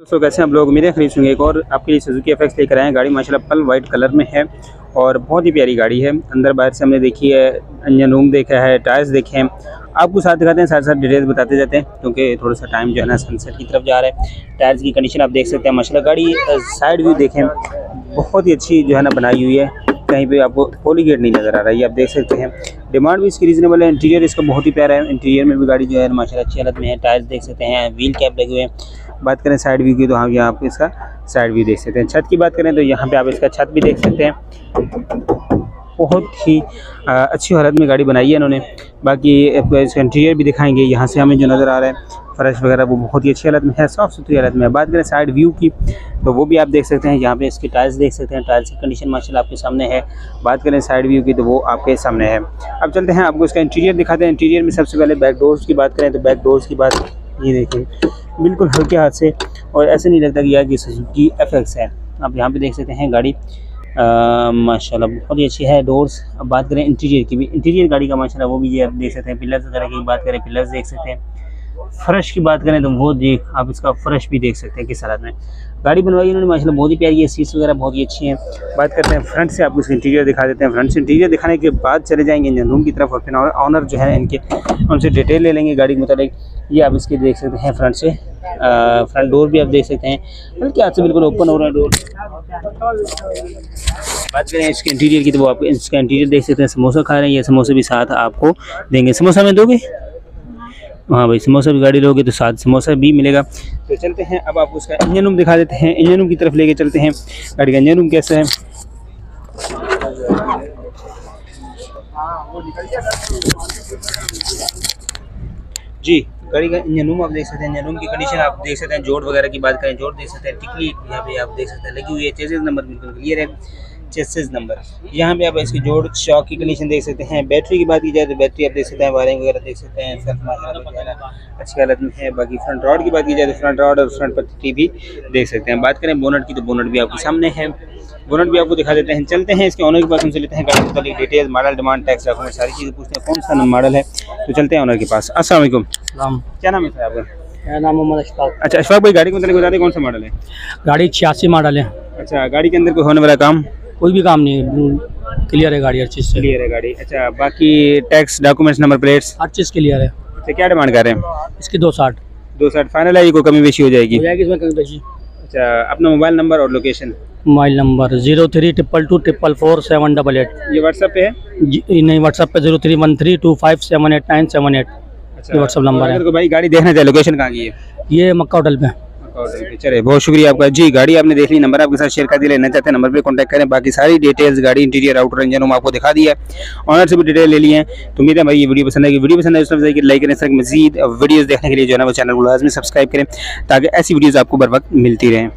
दोस्तों कैसे हैं आप लोग। मेरे खरीद होंगे एक और आपके लिए सुजुकी एफएक्स लेकर आए हैं। गाड़ी माशाल्लाह पल वाइट कलर में है और बहुत ही प्यारी गाड़ी है। अंदर बाहर से हमने देखी है, इंजन रूम देखा है, टायर्स देखे हैं, आपको साथ दिखाते हैं, साथ साथ डिटेल्स बताते जाते हैं क्योंकि थोड़ा सा टाइम जो है ना सनसेट की तरफ जा रहा है। टायर्स की कंडीशन आप देख सकते हैं माशाल्लाह। गाड़ी साइड व्यू देखें, बहुत ही अच्छी जो है ना बनाई हुई है, कहीं पे आपको पॉलीगेट नहीं नज़र आ रहा है, ये आप देख सकते हैं। डिमांड भी इसकी रीजनेबल है। इंटीरियर इसका बहुत ही प्यारा है, इंटीरियर में भी गाड़ी जो है माशाल्लाह अच्छी हालत में है। टायर्स देख सकते हैं, व्हील कैप लगे हुए हैं। बात करें साइड व्यू की तो हाँ यहाँ पे इसका साइड व्यू देख सकते हैं। छत की बात करें तो यहाँ पे आप इसका छत भी देख सकते हैं, बहुत ही अच्छी हालत में गाड़ी बनाई है इन्होंने। बाकी इसका इंटीरियर भी दिखाएंगे, यहाँ से हमें जो नज़र आ रहा है फर्श वगैरह वो बहुत ही अच्छी हालत में है, साफ़ सुथरी हालत में है। बात करें साइड व्यू की तो वो भी आप देख सकते हैं, यहाँ पे इसके टायर्स देख सकते हैं, टायर्स की कंडीशन माशाल्लाह आपके सामने है। बात करें साइड व्यू की तो वो आपके सामने है। अब चलते हैं आपको इसका इंटीरियर दिखाते हैं। इंटीरियर में सबसे पहले बैक डोर्स की बात करें तो बैक डोर्स की बात ये देखें, बिल्कुल हल्के हाथ से, और ऐसे नहीं लगता कि यार ये सुजुकी एफएक्स है। आप यहाँ पे देख सकते हैं गाड़ी माशाल्लाह बहुत ही अच्छी है। डोर्स, अब बात करें इंटीरियर की भी, इंटीरियर गाड़ी का माशाल्लाह वो भी ये आप देख सकते हैं। पिलर्स वगैरह की बात करें, पिलर्स देख सकते हैं। फ़र्श की बात करें तो वो देख आप इसका फ़र्श भी देख सकते हैं किस हालत में गाड़ी बनवाई इन्होंने माशाल्लाह, बहुत ही प्यारी है। सीट्स वगैरह बहुत ही अच्छी हैं। बात करते हैं फ्रंट से, आपको इसका इंटीरियर दिखा देते हैं। फ्रंट से इंटीरियर दिखाने के बाद चले जाएंगे इंजन रूम की तरफ और फिर ऑनर जो है इनके उनसे डिटेल ले लेंगे गाड़ी के मुताबिक। ये आप इसके देख सकते हैं फ्रंट से, फ्रंट डोर भी आप देख सकते हैं, बल्कि आज से बिल्कुल ओपन हो रहा है डोर। बात करें इसके इंटीरियर की तो वो आप इसका इंटीरियर देख सकते हैं। समोसा खा रहे हैं, ये समोसे भी साथ आपको देंगे। समोसा में दोगे? हाँ भाई, समोसा भी गाड़ी लोगे तो साथ समोसा भी मिलेगा। तो चलते हैं अब आपको उसका इंजन रूम दिखा देते हैं। इंजन रूम की तरफ लेके चलते हैं। गाड़ी का इंजन रूम कैसा है जी, गाड़ी का इंजन रूम आप देख सकते हैं। इंजन रूम की कंडीशन आप देख सकते हैं। जोड़ वगैरह की बात करें, जोड़ देख सकते हैं, टिकली यहाँ पे आप देख सकते हैं लगी हुई है। चेसिस नंबर बिल्कुल क्लियर है, चेसिस नंबर यहाँ पे आप इसकी जोड़ शॉक की कंडीशन देख सकते हैं। बैटरी की बात की जाए तो बैटरी आप देख सकते हैं, वायरिंग वगैरह देख सकते हैं, सेल्फ अच्छी हालत में है। बाकी फ्रंट रॉड की बात की जाए तो फ्रंट रॉड और फ्रंट पट्टी भी देख सकते हैं। बात करें बोनट की तो बोनट भी आपके सामने है, बोनट भी आपको दिखा देते हैं। चलते हैं इसके ऑनर के पास, उनसे लेते हैं गाड़ी की details, model, demand, tax, document, सारी चीज़ें पूछते हैं कौन सा मॉडल है। तो चलते हैं ऑनर के पास। अस्सलाम वालेकुम। क्या नाम है सर आपका? मेरा नाम मोहम्मद अशफाक। अच्छा अशफाक भाई, गाड़ी को मतलब बता दें कौन सा मॉडल है? गाड़ी 86 मॉडल है। अच्छा, गाड़ी के अंदर कोई होने वाला काम? कोई भी काम नहीं है, क्लियर है गाड़ी, हर चीज़ से क्लियर है गाड़ी। अच्छा, बाकी टैक्स, डॉक्यूमेंट्स, नंबर प्लेट्स, हर चीज़ क्लियर है। अच्छा, क्या डिमांड कर रहे हैं? इसकी 260 260 फाइनल है, ये कोई कमी बेशी हो जाएगी? हो जाएगी इसमें कमी बेशी। अच्छा, अपना मोबाइल नंबर और लोकेशन? Mobile number 0322244788। ये व्हाट्सएप पे है? नहीं, व्हाट्सएप पे 031325789778। अच्छा, ये व्हाट्सएप नंबर है। अगर कोई भाई गाड़ी देखना चाहे, लोकेशन कहाँ की है? ये मक्का होटल पे। चले, बहुत शुक्रिया आपका जी। गाड़ी आपने देख ली, नंबर आपके साथ शेयर कर दिया। लेना चाहते हैं नंबर पे कांटेक्ट करें। बाकी सारी डिटेल्स गाड़ी इंटीरियर, आउटर, इंजन रूम आपको दिखा दिया है, ऑनर से भी डिटेल ले लिए हैं। तो उम्मीद है भाई ये वीडियो पसंद आएगी। वीडियो पसंद आए तो लाइक करें। सर मजीद वीडियोस देखने के लिए जो है ना वो चैनल को लाजमी सब्सक्राइब करें ताकि ऐसी वीडियोस आपको बर वक्त मिलती रहें।